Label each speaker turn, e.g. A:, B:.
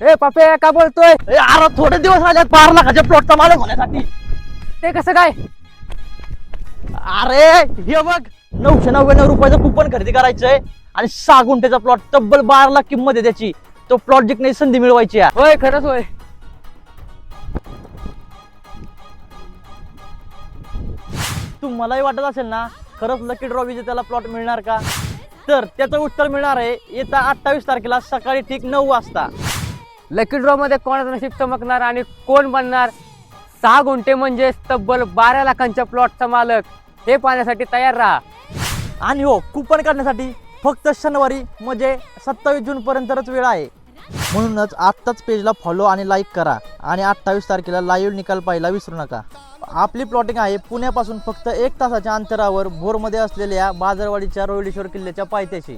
A: ए पापे का बोलतोय?
B: अरे थोडे दिवस राहिल्यात 12 लाखाच्या प्लॉटचा मालक होण्यासाठी.
A: ते कसं काय?
B: अरे हे बघ 999 रुपयाचं कुपन खरेदी करायचंय आणि 6 गुंठेचा प्लॉट तब्बल 12 लाख किंमत आहे त्याची. तो प्लॉट जिंकण्याची संधी मिळवायची आहे.
A: होय खरंच होय.
B: तुम्हालाही वाटत असेल ना खरंच लकी ड्रॉ विजेत्याला प्लॉट मिळणार का? तर त्याचं उत्तर मिळणार आहे येत्या 28 तारखेला सकाळी ठीक 9 वाजता.
A: लकी ड्रॉ मध्ये कोणाचं नशीब चमकणार आणि कोण बनणार 6 गुंठे म्हणजे तब्बल 12 लाखांच्या प्लॉटचा मालक, हे पाहण्यासाठी तयार राहा.
B: आणि हो कुपन काढण्यासाठी फक्त शनिवारी म्हणजे 27 जून पर्यंतच वेळ आहे. म्हणूनच आत्ताच पेजला फॉलो आणि लाईक करा आणि 28 तारखेला लाईव्ह निकाल पाहायला विसरू नका. आपली प्लॉटिंग आहे पुण्यापासून फक्त 1 तासाच्या अंतरावर भोरमध्ये असलेल्या बाजारवाडीच्या रोहिडेश्वर किल्ल्याच्या पायथ्याशी.